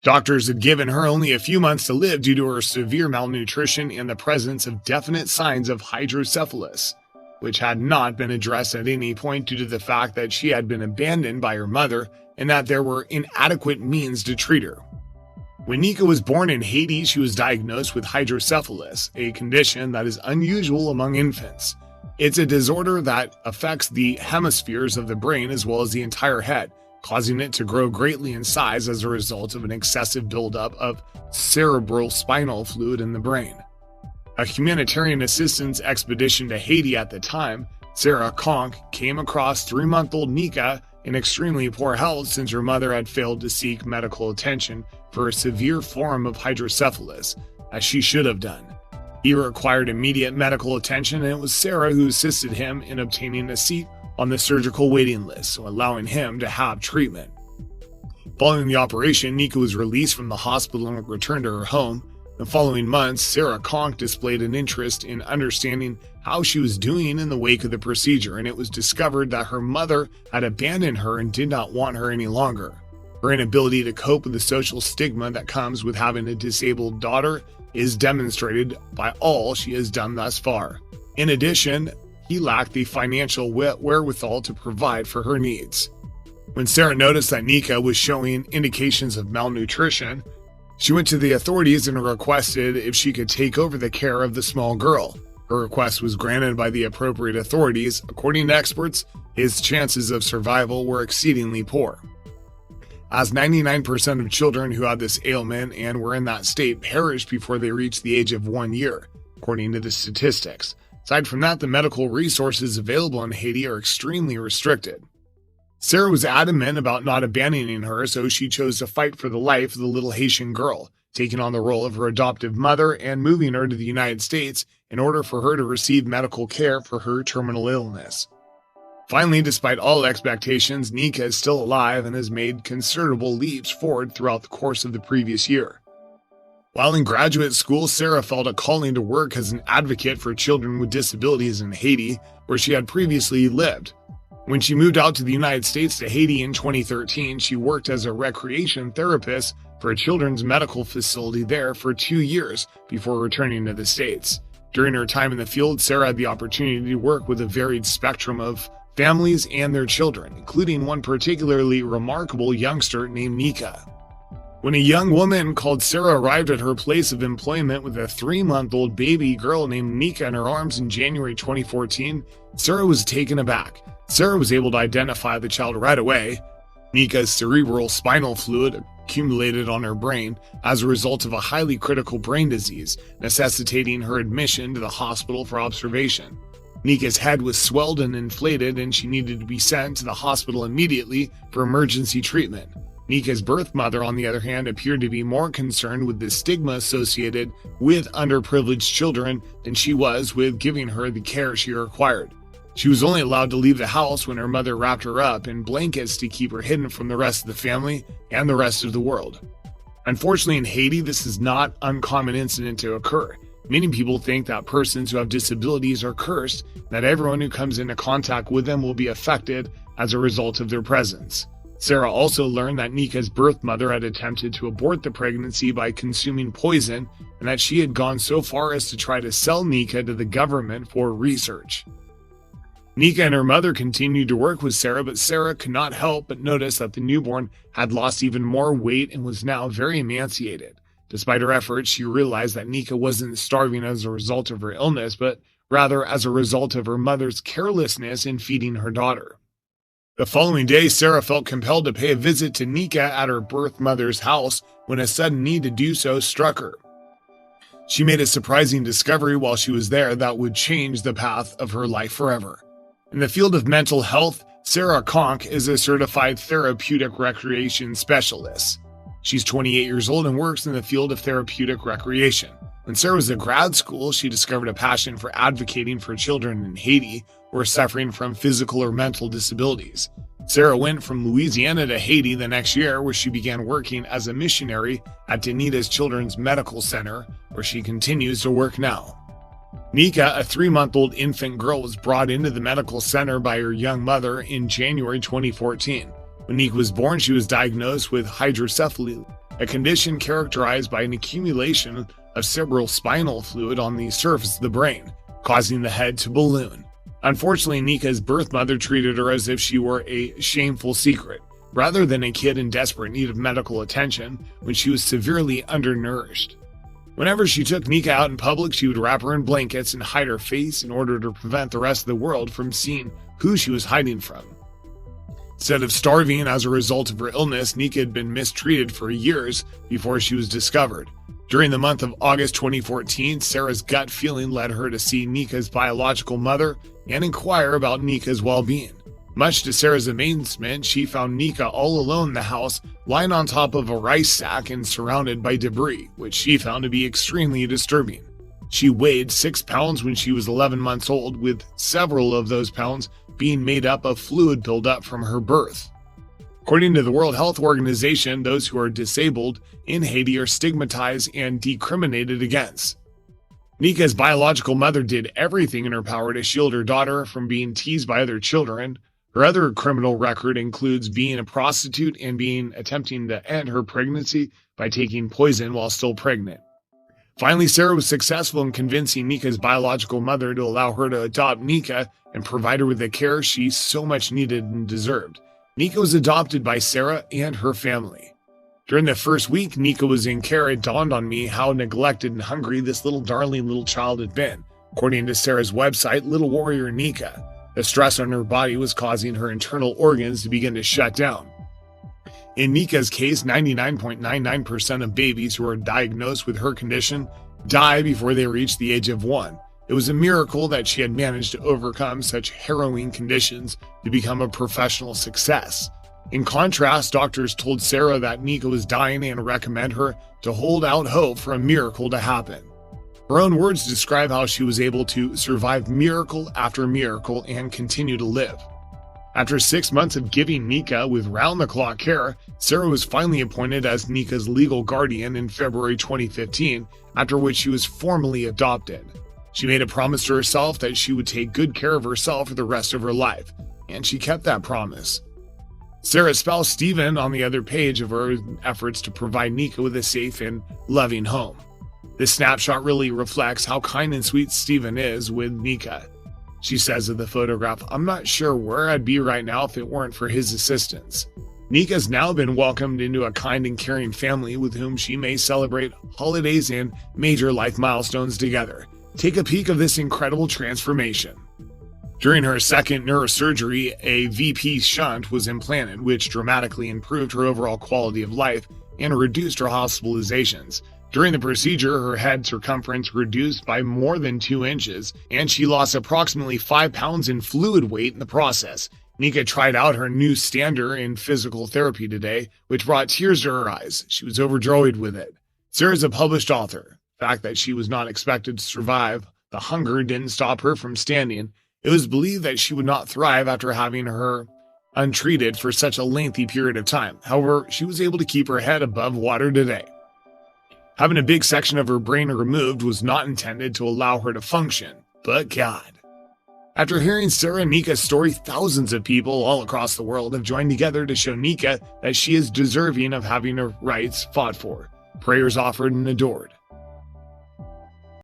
Doctors had given her only a few months to live due to her severe malnutrition and the presence of definite signs of hydrocephalus, which had not been addressed at any point due to the fact that she had been abandoned by her mother and that there were inadequate means to treat her. When Nika was born in Haiti, she was diagnosed with hydrocephalus, a condition that is unusual among infants. It's a disorder that affects the hemispheres of the brain as well as the entire head, causing it to grow greatly in size as a result of an excessive buildup of cerebral spinal fluid in the brain. A humanitarian assistance expedition to Haiti at the time, Sarah Conk came across 3-month-old Nika in extremely poor health since her mother had failed to seek medical attention for a severe form of hydrocephalus, as she should have done. He required immediate medical attention, and it was Sarah who assisted him in obtaining a seat on the surgical waiting list, so allowing him to have treatment. Following the operation, Nika was released from the hospital and returned to her home. The following months, Sarah Conk displayed an interest in understanding how she was doing in the wake of the procedure, and it was discovered that her mother had abandoned her and did not want her any longer. Her inability to cope with the social stigma that comes with having a disabled daughter is demonstrated by all she has done thus far. In addition, he lacked the financial wherewithal to provide for her needs. When Sarah noticed that Nika was showing indications of malnutrition, she went to the authorities and requested if she could take over the care of the small girl. Her request was granted by the appropriate authorities. According to experts, his chances of survival were exceedingly poor, as 99% of children who had this ailment and were in that state perished before they reached the age of 1 year, according to the statistics. Aside from that, the medical resources available in Haiti are extremely restricted. Sarah was adamant about not abandoning her, so she chose to fight for the life of the little Haitian girl, taking on the role of her adoptive mother and moving her to the United States in order for her to receive medical care for her terminal illness. Finally, despite all expectations, Nika is still alive and has made considerable leaps forward throughout the course of the previous year. While in graduate school, Sarah felt a calling to work as an advocate for children with disabilities in Haiti, where she had previously lived. When she moved out to the United States to Haiti in 2013, she worked as a recreation therapist for a children's medical facility there for 2 years before returning to the States. During her time in the field, Sarah had the opportunity to work with a varied spectrum of families and their children, including one particularly remarkable youngster named Nika. When a young woman called Sarah arrived at her place of employment with a 3-month-old baby girl named Nika in her arms in January 2014, Sarah was taken aback. Sarah was able to identify the child right away. Nika's cerebral spinal fluid accumulated on her brain as a result of a highly critical brain disease, necessitating her admission to the hospital for observation. Nika's head was swelled and inflated, and she needed to be sent to the hospital immediately for emergency treatment. Nika's birth mother, on the other hand, appeared to be more concerned with the stigma associated with underprivileged children than she was with giving her the care she required. She was only allowed to leave the house when her mother wrapped her up in blankets to keep her hidden from the rest of the family and the rest of the world. Unfortunately, in Haiti, this is not an uncommon incident to occur. Many people think that persons who have disabilities are cursed, and that everyone who comes into contact with them will be affected as a result of their presence. Sarah also learned that Nika's birth mother had attempted to abort the pregnancy by consuming poison, and that she had gone so far as to try to sell Nika to the government for research. Nika and her mother continued to work with Sarah, but Sarah could not help but notice that the newborn had lost even more weight and was now very emaciated. Despite her efforts, she realized that Nika wasn't starving as a result of her illness, but rather as a result of her mother's carelessness in feeding her daughter. The following day, Sarah felt compelled to pay a visit to Nika at her birth mother's house when a sudden need to do so struck her. She made a surprising discovery while she was there that would change the path of her life forever. In the field of mental health, Sarah Conk is a certified therapeutic recreation specialist. She's 28 years old and works in the field of therapeutic recreation. When Sarah was in grad school, she discovered a passion for advocating for children in Haiti who are suffering from physical or mental disabilities. Sarah went from Louisiana to Haiti the next year, where she began working as a missionary at Danita's Children's Medical Center, where she continues to work now. Nika, a 3-month-old infant girl, was brought into the medical center by her young mother in January 2014. When Nika was born, she was diagnosed with hydrocephalus, a condition characterized by an accumulation of cerebrospinal fluid on the surface of the brain, causing the head to balloon. Unfortunately, Nika's birth mother treated her as if she were a shameful secret, rather than a kid in desperate need of medical attention when she was severely undernourished. Whenever she took Nika out in public, she would wrap her in blankets and hide her face in order to prevent the rest of the world from seeing who she was hiding from. Instead of starving as a result of her illness, Nika had been mistreated for years before she was discovered. During the month of August 2014, Sarah's gut feeling led her to see Nika's biological mother and inquire about Nika's well-being. Much to Sarah's amazement, she found Nika all alone in the house, lying on top of a rice sack and surrounded by debris, which she found to be extremely disturbing. She weighed 6 pounds when she was 11 months old, with several of those pounds being made up of fluid buildup from her birth. According to the World Health Organization, those who are disabled in Haiti are stigmatized and discriminated against. Nika's biological mother did everything in her power to shield her daughter from being teased by other children. Her other criminal record includes being a prostitute and attempting to end her pregnancy by taking poison while still pregnant. Finally, Sarah was successful in convincing Nika's biological mother to allow her to adopt Nika and provide her with the care she so much needed and deserved. Nika was adopted by Sarah and her family. During the first week Nika was in care, it dawned on me how neglected and hungry this darling little child had been. According to Sarah's website, Little Warrior Nika, the stress on her body was causing her internal organs to begin to shut down. In Nika's case, 99.99% of babies who are diagnosed with her condition die before they reach the age of 1. It was a miracle that she had managed to overcome such harrowing conditions to become a professional success. In contrast, doctors told Sarah that Nika was dying and recommend her to hold out hope for a miracle to happen. Her own words describe how she was able to survive miracle after miracle and continue to live. After 6 months of giving Nika with round-the-clock care, Sarah was finally appointed as Nika's legal guardian in February 2015, after which she was formally adopted. She made a promise to herself that she would take good care of herself for the rest of her life, and she kept that promise. Sarah's spouse Stephen on the other page of her efforts to provide Nika with a safe and loving home. This snapshot really reflects how kind and sweet Stephen is with Nika. She says of the photograph, "I'm not sure where I'd be right now if it weren't for his assistance." Nika's now been welcomed into a kind and caring family with whom she may celebrate holidays and major life milestones together. Take a peek of this incredible transformation. During her second neurosurgery, a VP shunt was implanted, which dramatically improved her overall quality of life and reduced her hospitalizations. During the procedure, her head circumference reduced by more than 2 inches, and she lost approximately 5 pounds in fluid weight in the process. Nika tried out her new standard in physical therapy today, which brought tears to her eyes. She was overjoyed with it. Sarah's a published author. The fact that she was not expected to survive the hunger didn't stop her from standing. It was believed that she would not thrive after having her untreated for such a lengthy period of time. However, she was able to keep her head above water today. Having a big section of her brain removed was not intended to allow her to function, but God. After hearing Sarah and Nika's story, thousands of people all across the world have joined together to show Nika that she is deserving of having her rights fought for, prayers offered and adored.